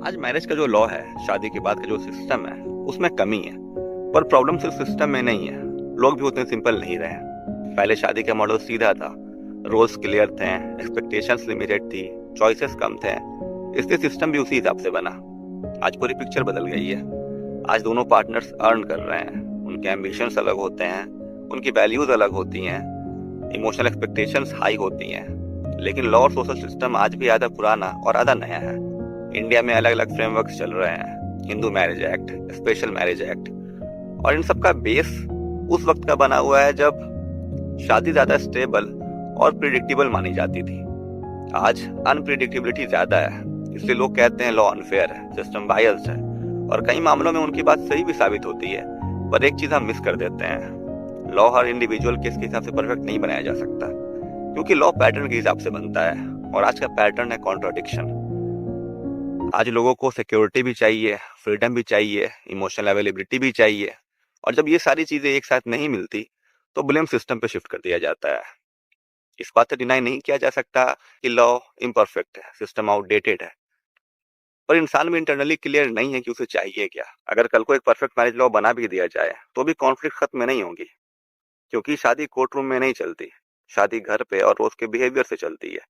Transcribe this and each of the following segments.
आज मैरिज का जो लॉ है, शादी के बाद का जो सिस्टम है, उसमें कमी है। पर प्रॉब्लम सिर्फ सिस्टम में नहीं है, लोग भी उतने सिंपल नहीं रहे। पहले शादी का मॉडल सीधा था, रोल्स क्लियर थे, एक्सपेक्टेशंस लिमिटेड थी, चॉइसेस कम थे, इसलिए सिस्टम भी उसी हिसाब से बना। आज पूरी पिक्चर बदल गई है। आज दोनों पार्टनर्स अर्न कर रहे हैं, उनके एम्बिशंस अलग होते हैं, उनकी वैल्यूज अलग होती हैं, इमोशनल एक्सपेक्टेशंस हाई होती हैं। लेकिन लॉ और सोशल सिस्टम आज भी आधा पुराना और आधा नया है। इंडिया में अलग अलग फ्रेमवर्क्स चल रहे हैं, Hindu marriage act, special marriage act, और इन सब का बेस उस वक्त का बना हुआ है जब शादी ज्यादा स्टेबल और प्रिडिक्टेबल मानी जाती थी। आज अनप्रिडिक्टेबिलिटी ज्यादा है, इसलिए लोग कहते हैं लॉ अनफेयर है, सिस्टम बायस्ड है, और कई मामलों में उनकी बात सही भी साबित होती है। पर एक चीज हम मिस कर देते हैं, लॉ हर इंडिविजुअल केस के हिसाब से परफेक्ट नहीं बनाया जा सकता, क्योंकि लॉ पैटर्न के हिसाब से बनता है, और आज का पैटर्न है कॉन्ट्राडिक्शन। आज लोगों को सिक्योरिटी भी चाहिए, फ्रीडम भी चाहिए, इमोशनल अवेलेबिलिटी भी चाहिए, और जब ये सारी चीजें एक साथ नहीं मिलती तो ब्लेम सिस्टम पे शिफ्ट कर दिया जाता है। इस बात से डिनाई नहीं किया जा सकता कि लॉ इम्परफेक्ट है, सिस्टम आउटडेटेड है, पर इंसान में इंटरनली क्लियर नहीं है कि उसे चाहिए क्या। अगर कल को एक परफेक्ट मैरिज लॉ बना भी दिया जाए तो भी कॉन्फ्लिक्ट खत्म नहीं होगी, क्योंकि शादी कोर्ट रूम में नहीं चलती, शादी घर पे और रोज के बिहेवियर से चलती है।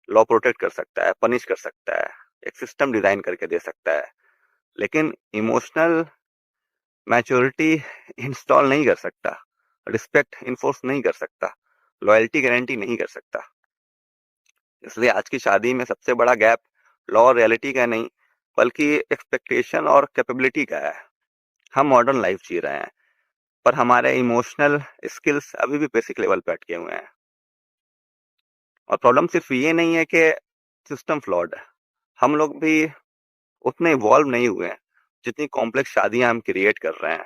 लॉ प्रोटेक्ट कर सकता है, पनिश कर सकता है, एक सिस्टम डिजाइन करके दे सकता है, लेकिन इमोशनल मैच्योरिटी इंस्टॉल नहीं कर सकता, रिस्पेक्ट इन्फोर्स नहीं कर सकता, लॉयल्टी गारंटी नहीं कर सकता। इसलिए आज की शादी में सबसे बड़ा गैप लॉ और रियलिटी का नहीं, बल्कि एक्सपेक्टेशन और कैपेबिलिटी का है। हम मॉडर्न लाइफ जी रहे हैं, पर हमारे इमोशनल स्किल्स अभी भी बेसिक लेवल पे अटके हुए हैं। और प्रॉब्लम सिर्फ ये नहीं है कि सिस्टम फ्लॉड है, हम लोग भी उतने इवॉल्व नहीं हुए हैं जितनी कॉम्प्लेक्स शादियां हम क्रिएट कर रहे हैं।